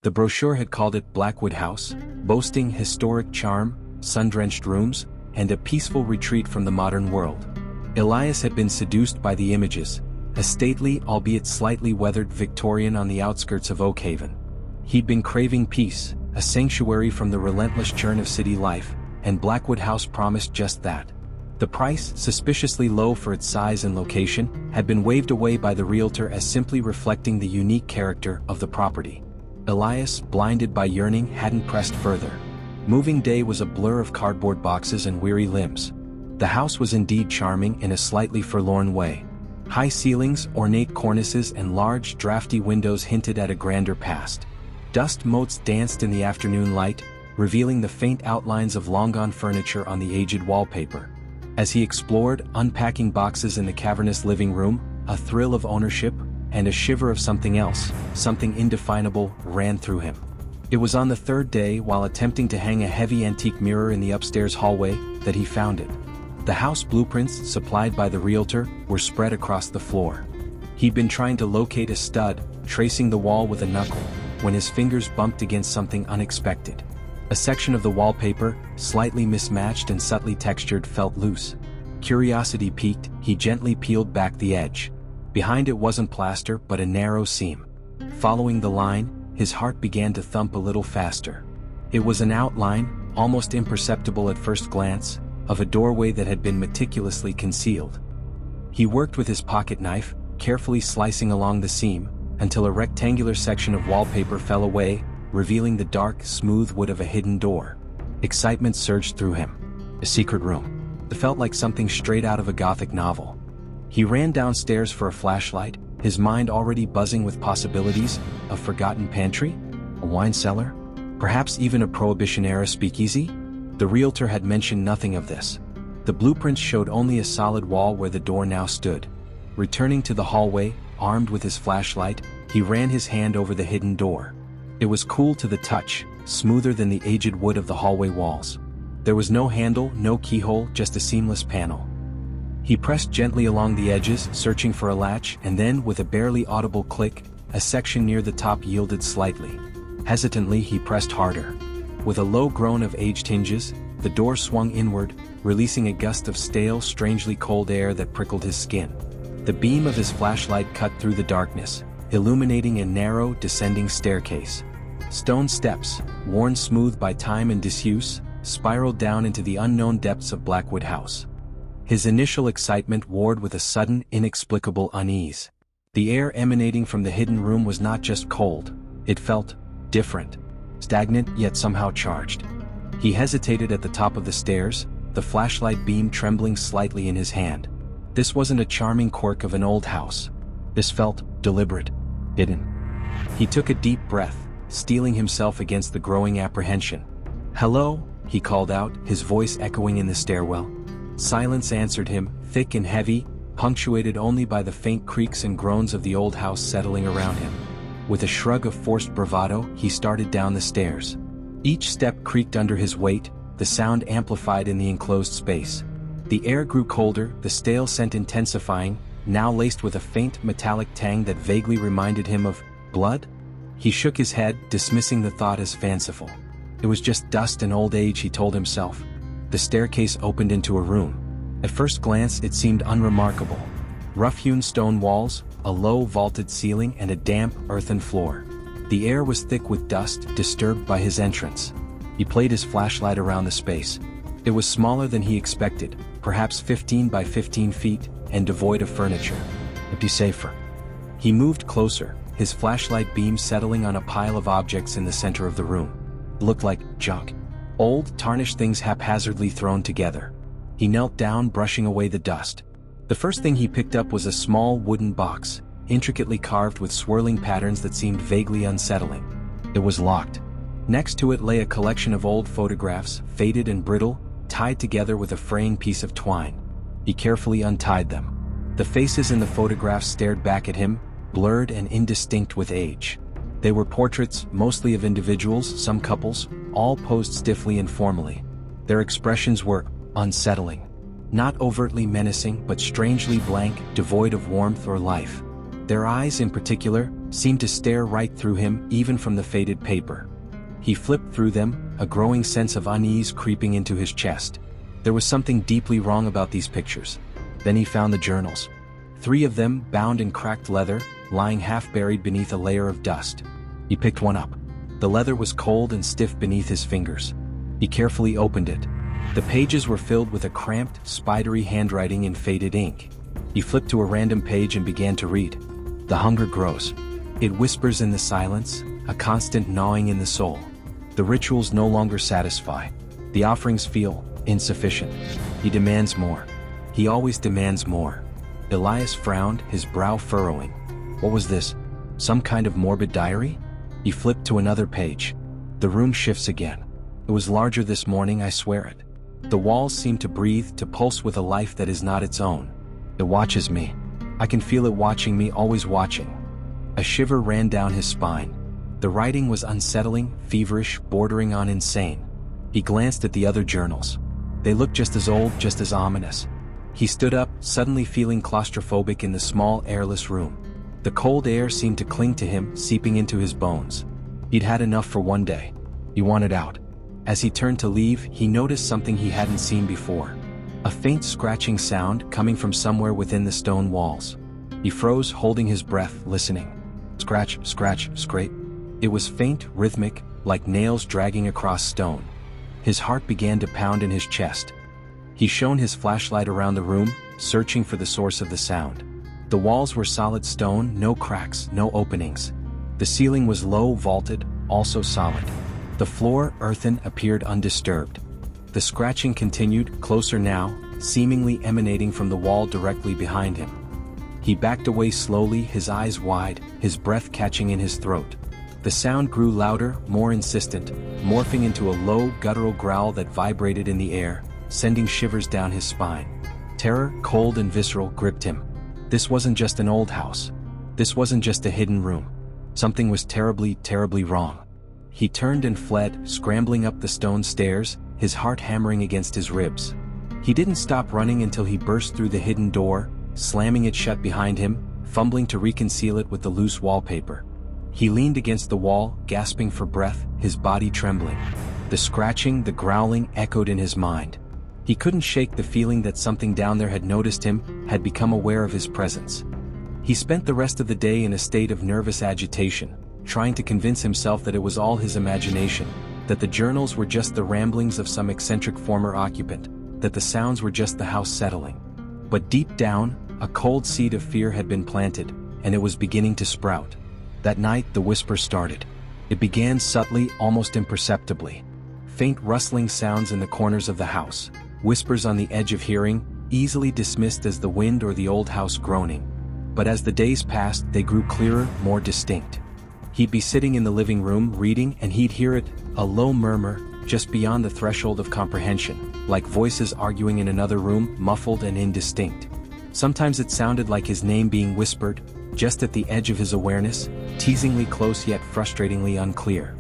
The brochure had called it Blackwood House, boasting historic charm, sun-drenched rooms, and a peaceful retreat from the modern world. Elias had been seduced by the images, a stately albeit slightly weathered Victorian on the outskirts of Oakhaven. He'd been craving peace, a sanctuary from the relentless churn of city life, and Blackwood House promised just that. The price, suspiciously low for its size and location, had been waved away by the realtor as simply reflecting the unique character of the property. Elias, blinded by yearning, hadn't pressed further. Moving day was a blur of cardboard boxes and weary limbs. The house was indeed charming in a slightly forlorn way. High ceilings, ornate cornices, and large, drafty windows hinted at a grander past. Dust motes danced in the afternoon light, revealing the faint outlines of long-gone furniture on the aged wallpaper. As he explored, unpacking boxes in the cavernous living room, a thrill of ownership, and a shiver of something else, something indefinable, ran through him. It was on the third day, while attempting to hang a heavy antique mirror in the upstairs hallway, that he found it. The house blueprints, supplied by the realtor, were spread across the floor. He'd been trying to locate a stud, tracing the wall with a knuckle, when his fingers bumped against something unexpected. A section of the wallpaper, slightly mismatched and subtly textured, felt loose. Curiosity piqued, he gently peeled back the edge. Behind it wasn't plaster but a narrow seam. Following the line, his heart began to thump a little faster. It was an outline, almost imperceptible at first glance, of a doorway that had been meticulously concealed. He worked with his pocket knife, carefully slicing along the seam, until a rectangular section of wallpaper fell away, revealing the dark, smooth wood of a hidden door. Excitement surged through him. A secret room. It felt like something straight out of a Gothic novel. He ran downstairs for a flashlight, his mind already buzzing with possibilities: a forgotten pantry? A wine cellar? Perhaps even a Prohibition-era speakeasy? The realtor had mentioned nothing of this. The blueprints showed only a solid wall where the door now stood. Returning to the hallway, armed with his flashlight, he ran his hand over the hidden door. It was cool to the touch, smoother than the aged wood of the hallway walls. There was no handle, no keyhole, just a seamless panel. He pressed gently along the edges, searching for a latch, and then, with a barely audible click, a section near the top yielded slightly. Hesitantly, he pressed harder. With a low groan of aged hinges, the door swung inward, releasing a gust of stale, strangely cold air that prickled his skin. The beam of his flashlight cut through the darkness, illuminating a narrow, descending staircase. Stone steps, worn smooth by time and disuse, spiraled down into the unknown depths of Blackwood House. His initial excitement warred with a sudden, inexplicable unease. The air emanating from the hidden room was not just cold, it felt different. Stagnant yet somehow charged. He hesitated at the top of the stairs, the flashlight beam trembling slightly in his hand. This wasn't a charming quirk of an old house. This felt deliberate, hidden. He took a deep breath, steeling himself against the growing apprehension. "Hello?" he called out, his voice echoing in the stairwell. Silence answered him, thick and heavy, punctuated only by the faint creaks and groans of the old house settling around him. With a shrug of forced bravado, he started down the stairs. Each step creaked under his weight, the sound amplified in the enclosed space. The air grew colder, the stale scent intensifying, now laced with a faint metallic tang that vaguely reminded him of blood. He shook his head, dismissing the thought as fanciful. It was just dust and old age, he told himself. The staircase opened into a room. At first glance, it seemed unremarkable. Rough-hewn stone walls, a low vaulted ceiling, and a damp, earthen floor. The air was thick with dust, disturbed by his entrance. He played his flashlight around the space. It was smaller than he expected, perhaps 15 by 15 feet, and devoid of furniture. It'd be safer. He moved closer, his flashlight beam settling on a pile of objects in the center of the room. It looked like junk. Old, tarnished things haphazardly thrown together. He knelt down, brushing away the dust. The first thing he picked up was a small wooden box, intricately carved with swirling patterns that seemed vaguely unsettling. It was locked. Next to it lay a collection of old photographs, faded and brittle, tied together with a fraying piece of twine. He carefully untied them. The faces in the photographs stared back at him, blurred and indistinct with age. They were portraits, mostly of individuals, some couples, all posed stiffly and formally. Their expressions were unsettling. Not overtly menacing, but strangely blank, devoid of warmth or life. Their eyes, in particular, seemed to stare right through him even from the faded paper. He flipped through them, a growing sense of unease creeping into his chest. There was something deeply wrong about these pictures. Then he found the journals. 3 of them, bound in cracked leather, lying half-buried beneath a layer of dust. He picked one up. The leather was cold and stiff beneath his fingers. He carefully opened it. The pages were filled with a cramped, spidery handwriting in faded ink. He flipped to a random page and began to read. The hunger grows. It whispers in the silence, a constant gnawing in the soul. The rituals no longer satisfy. The offerings feel insufficient. He demands more. He always demands more. Elias frowned, his brow furrowing. What was this? Some kind of morbid diary? He flipped to another page. The room shifts again. It was larger this morning, I swear it. The walls seem to breathe, to pulse with a life that is not its own. It watches me. I can feel it watching me, always watching. A shiver ran down his spine. The writing was unsettling, feverish, bordering on insane. He glanced at the other journals. They looked just as old, just as ominous. He stood up, suddenly feeling claustrophobic in the small, airless room. The cold air seemed to cling to him, seeping into his bones. He'd had enough for one day. He wanted out. As he turned to leave, he noticed something he hadn't seen before. A faint scratching sound coming from somewhere within the stone walls. He froze, holding his breath, listening. Scratch, scratch, scrape. It was faint, rhythmic, like nails dragging across stone. His heart began to pound in his chest. He shone his flashlight around the room, searching for the source of the sound. The walls were solid stone, no cracks, no openings. The ceiling was low, vaulted, also solid. The floor, earthen, appeared undisturbed. The scratching continued, closer now, seemingly emanating from the wall directly behind him. He backed away slowly, his eyes wide, his breath catching in his throat. The sound grew louder, more insistent, morphing into a low, guttural growl that vibrated in the air, sending shivers down his spine. Terror, cold and visceral, gripped him. This wasn't just an old house. This wasn't just a hidden room. Something was terribly, terribly wrong. He turned and fled, scrambling up the stone stairs, his heart hammering against his ribs. He didn't stop running until he burst through the hidden door, slamming it shut behind him, fumbling to reconcile it with the loose wallpaper. He leaned against the wall, gasping for breath, his body trembling. The scratching, the growling echoed in his mind. He couldn't shake the feeling that something down there had noticed him, had become aware of his presence. He spent the rest of the day in a state of nervous agitation, trying to convince himself that it was all his imagination, that the journals were just the ramblings of some eccentric former occupant, that the sounds were just the house settling. But deep down, a cold seed of fear had been planted, and it was beginning to sprout. That night, the whisper started. It began subtly, almost imperceptibly. Faint rustling sounds in the corners of the house, whispers on the edge of hearing, easily dismissed as the wind or the old house groaning. But as the days passed, they grew clearer, more distinct. He'd be sitting in the living room, reading, and he'd hear it, a low murmur, just beyond the threshold of comprehension, like voices arguing in another room, muffled and indistinct. Sometimes it sounded like his name being whispered, just at the edge of his awareness, teasingly close yet frustratingly unclear.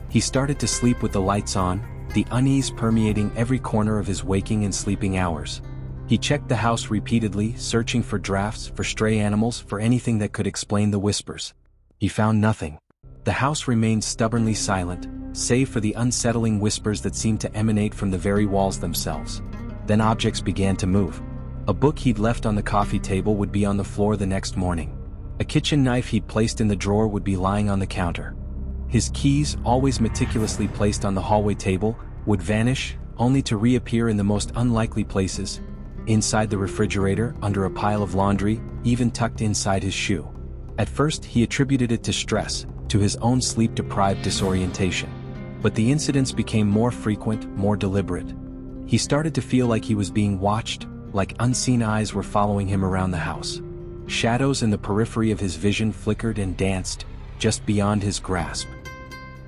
He started to sleep with the lights on, the unease permeating every corner of his waking and sleeping hours. He checked the house repeatedly, searching for drafts, for stray animals, for anything that could explain the whispers. He found nothing. The house remained stubbornly silent, save for the unsettling whispers that seemed to emanate from the very walls themselves. Then objects began to move. A book he'd left on the coffee table would be on the floor the next morning. A kitchen knife he'd placed in the drawer would be lying on the counter. His keys, always meticulously placed on the hallway table, would vanish, only to reappear in the most unlikely places. Inside the refrigerator, under a pile of laundry, even tucked inside his shoe. At first, he attributed it to stress, to his own sleep-deprived disorientation. But the incidents became more frequent, more deliberate. He started to feel like he was being watched, like unseen eyes were following him around the house. Shadows in the periphery of his vision flickered and danced, just beyond his grasp.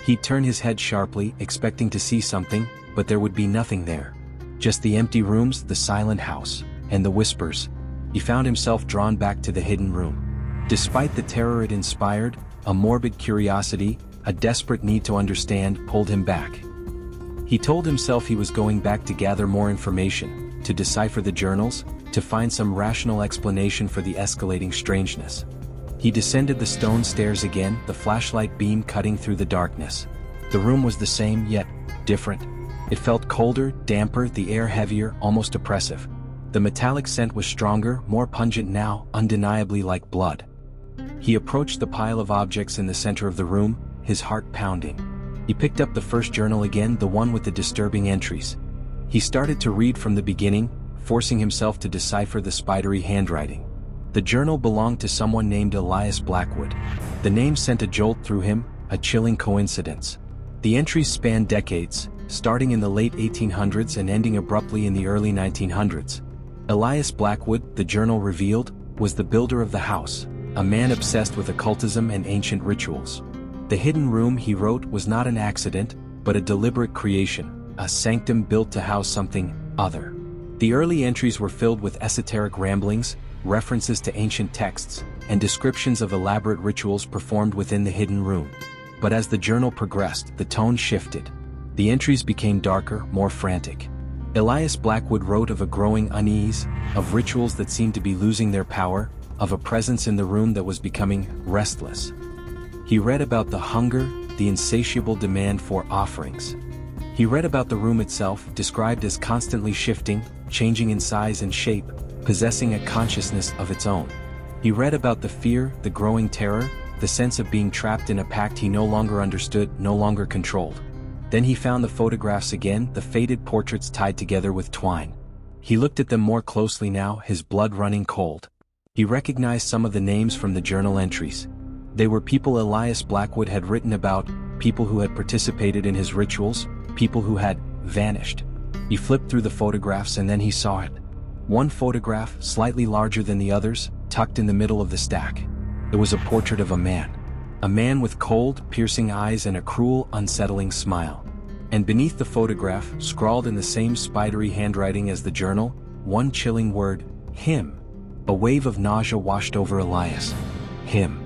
He'd turn his head sharply, expecting to see something, but there would be nothing there. Just the empty rooms, the silent house, and the whispers. He found himself drawn back to the hidden room. Despite the terror it inspired, a morbid curiosity, a desperate need to understand, pulled him back. He told himself he was going back to gather more information, to decipher the journals, to find some rational explanation for the escalating strangeness. He descended the stone stairs again, the flashlight beam cutting through the darkness. The room was the same, yet different. It felt colder, damper, the air heavier, almost oppressive. The metallic scent was stronger, more pungent now, undeniably like blood. He approached the pile of objects in the center of the room, his heart pounding. He picked up the first journal again, the one with the disturbing entries. He started to read from the beginning, forcing himself to decipher the spidery handwriting. The journal belonged to someone named Elias Blackwood. The name sent a jolt through him, a chilling coincidence. The entries spanned decades, starting in the late 1800s and ending abruptly in the early 1900s. Elias Blackwood, the journal revealed, was the builder of the house, a man obsessed with occultism and ancient rituals. The hidden room, he wrote, was not an accident, but a deliberate creation, a sanctum built to house something other. The early entries were filled with esoteric ramblings, references to ancient texts, and descriptions of elaborate rituals performed within the hidden room. But as the journal progressed, the tone shifted. The entries became darker, more frantic. Elias Blackwood wrote of a growing unease, of rituals that seemed to be losing their power, of a presence in the room that was becoming restless. He read about the hunger, the insatiable demand for offerings. He read about the room itself, described as constantly shifting, changing in size and shape, possessing a consciousness of its own. He read about the fear, the growing terror, the sense of being trapped in a pact he no longer understood, no longer controlled. Then he found the photographs again, the faded portraits tied together with twine. He looked at them more closely now, his blood running cold. He recognized some of the names from the journal entries. They were people Elias Blackwood had written about, people who had participated in his rituals, people who had vanished. He flipped through the photographs and then he saw it. One photograph, slightly larger than the others, tucked in the middle of the stack. It was a portrait of a man with cold, piercing eyes and a cruel, unsettling smile. And beneath the photograph, scrawled in the same spidery handwriting as the journal, one chilling word, him. A wave of nausea washed over Elias. Him.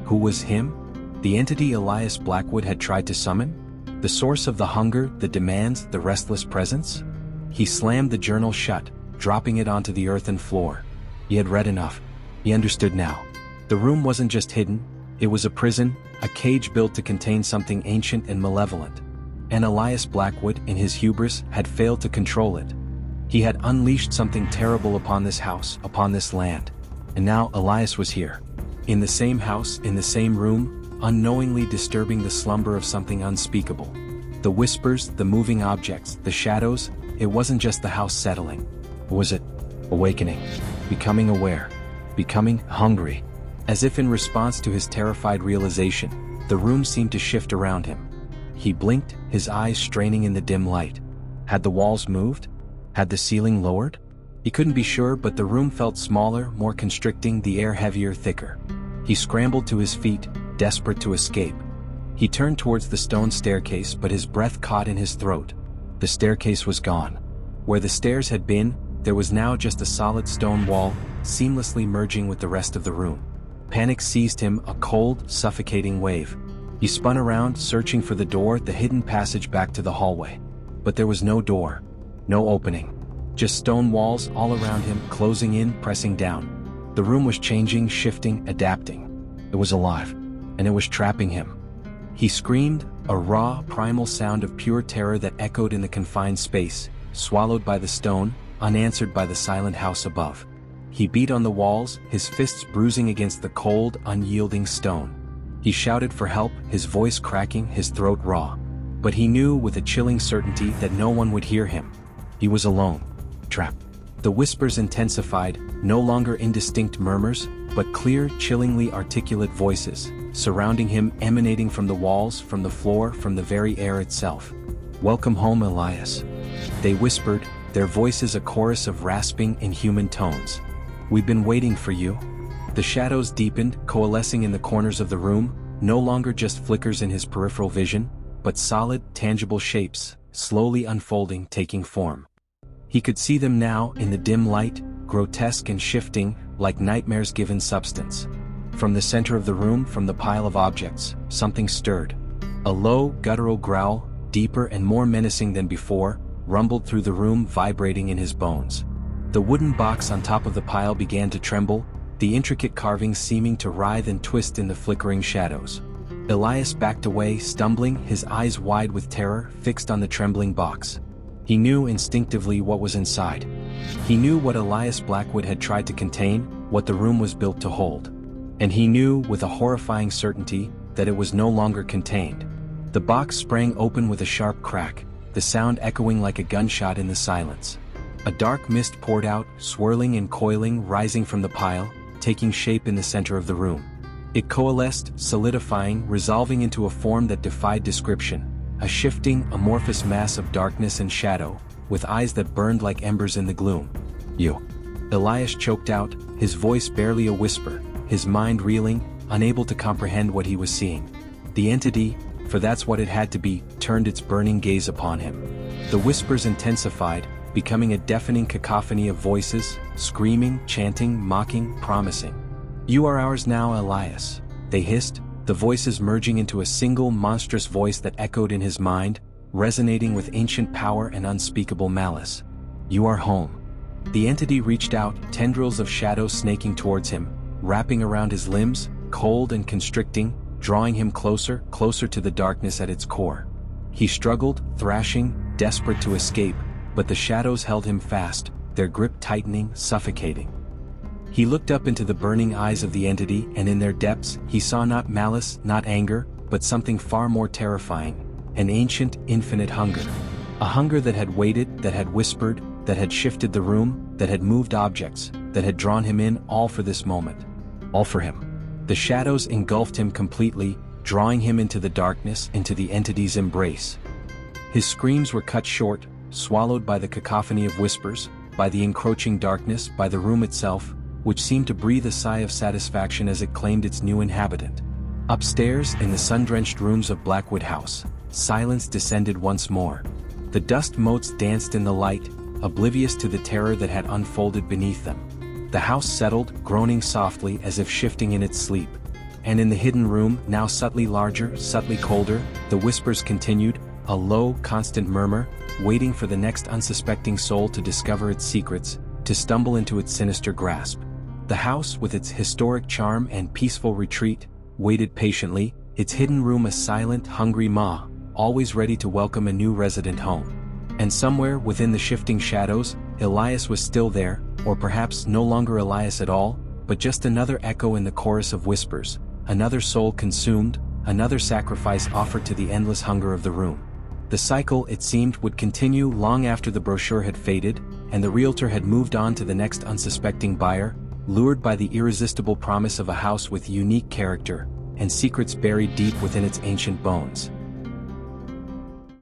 Who was him? The entity Elias Blackwood had tried to summon? The source of the hunger, the demands, the restless presence? He slammed the journal shut, dropping it onto the earthen floor. He had read enough. He understood now. The room wasn't just hidden, it was a prison, a cage built to contain something ancient and malevolent. And Elias Blackwood, in his hubris, had failed to control it. He had unleashed something terrible upon this house, upon this land. And now Elias was here. In the same house, in the same room, unknowingly disturbing the slumber of something unspeakable. The whispers, the moving objects, the shadows, it wasn't just the house settling. Was it awakening, becoming aware, becoming hungry? As if in response to his terrified realization, the room seemed to shift around him. He blinked, his eyes straining in the dim light. Had the walls moved? Had the ceiling lowered? He couldn't be sure, but the room felt smaller, more constricting, the air heavier, thicker. He scrambled to his feet, desperate to escape. He turned towards the stone staircase, but his breath caught in his throat. The staircase was gone. Where the stairs had been, there was now just a solid stone wall, seamlessly merging with the rest of the room. Panic seized him, a cold, suffocating wave. He spun around, searching for the door, the hidden passage back to the hallway. But there was no door, no opening. Just stone walls all around him, closing in, pressing down. The room was changing, shifting, adapting. It was alive, and it was trapping him. He screamed, a raw, primal sound of pure terror that echoed in the confined space, swallowed by the stone, unanswered by the silent house above. He beat on the walls, his fists bruising against the cold, unyielding stone. He shouted for help, his voice cracking, his throat raw. But he knew with a chilling certainty that no one would hear him. He was alone, trapped. The whispers intensified, no longer indistinct murmurs, but clear, chillingly articulate voices, surrounding him, emanating from the walls, from the floor, from the very air itself. "Welcome home, Elias," they whispered, their voices a chorus of rasping, inhuman tones. "We've been waiting for you." The shadows deepened, coalescing in the corners of the room, no longer just flickers in his peripheral vision, but solid, tangible shapes, slowly unfolding, taking form. He could see them now, in the dim light, grotesque and shifting, like nightmares given substance. From the center of the room, from the pile of objects, something stirred. A low, guttural growl, deeper and more menacing than before, rumbled through the room, vibrating in his bones. The wooden box on top of the pile began to tremble, the intricate carvings seeming to writhe and twist in the flickering shadows. Elias backed away, stumbling, his eyes wide with terror, fixed on the trembling box. He knew instinctively what was inside. He knew what Elias Blackwood had tried to contain, what the room was built to hold. And he knew, with a horrifying certainty, that it was no longer contained. The box sprang open with a sharp crack, the sound echoing like a gunshot in the silence. A dark mist poured out, swirling and coiling, rising from the pile, taking shape in the center of the room. It coalesced, solidifying, resolving into a form that defied description, a shifting, amorphous mass of darkness and shadow, with eyes that burned like embers in the gloom. "You." Elias choked out, his voice barely a whisper, his mind reeling, unable to comprehend what he was seeing. The entity, for that's what it had to be, turned its burning gaze upon him. The whispers intensified, becoming a deafening cacophony of voices, screaming, chanting, mocking, promising. "You are ours now, Elias," they hissed, the voices merging into a single monstrous voice that echoed in his mind, resonating with ancient power and unspeakable malice. "You are home." The entity reached out, tendrils of shadow snaking towards him, wrapping around his limbs, cold and constricting, drawing him closer, closer to the darkness at its core. He struggled, thrashing, desperate to escape, but the shadows held him fast, their grip tightening, suffocating. He looked up into the burning eyes of the entity, and in their depths, he saw not malice, not anger, but something far more terrifying, an ancient, infinite hunger. A hunger that had waited, that had whispered, that had shifted the room, that had moved objects, that had drawn him in, all for this moment. All for him. The shadows engulfed him completely, drawing him into the darkness, into the entity's embrace. His screams were cut short, swallowed by the cacophony of whispers, by the encroaching darkness, by the room itself, which seemed to breathe a sigh of satisfaction as it claimed its new inhabitant. Upstairs, in the sun-drenched rooms of Blackwood House, silence descended once more. The dust motes danced in the light, oblivious to the terror that had unfolded beneath them. The house settled, groaning softly as if shifting in its sleep. And in the hidden room, now subtly larger, subtly colder, the whispers continued, a low, constant murmur, waiting for the next unsuspecting soul to discover its secrets, to stumble into its sinister grasp. The house, with its historic charm and peaceful retreat, waited patiently, its hidden room a silent, hungry maw, always ready to welcome a new resident home. And somewhere within the shifting shadows, Elias was still there, or perhaps no longer Elias at all, but just another echo in the chorus of whispers, another soul consumed, another sacrifice offered to the endless hunger of the room. The cycle, it seemed, would continue long after the brochure had faded, and the realtor had moved on to the next unsuspecting buyer, lured by the irresistible promise of a house with unique character, and secrets buried deep within its ancient bones.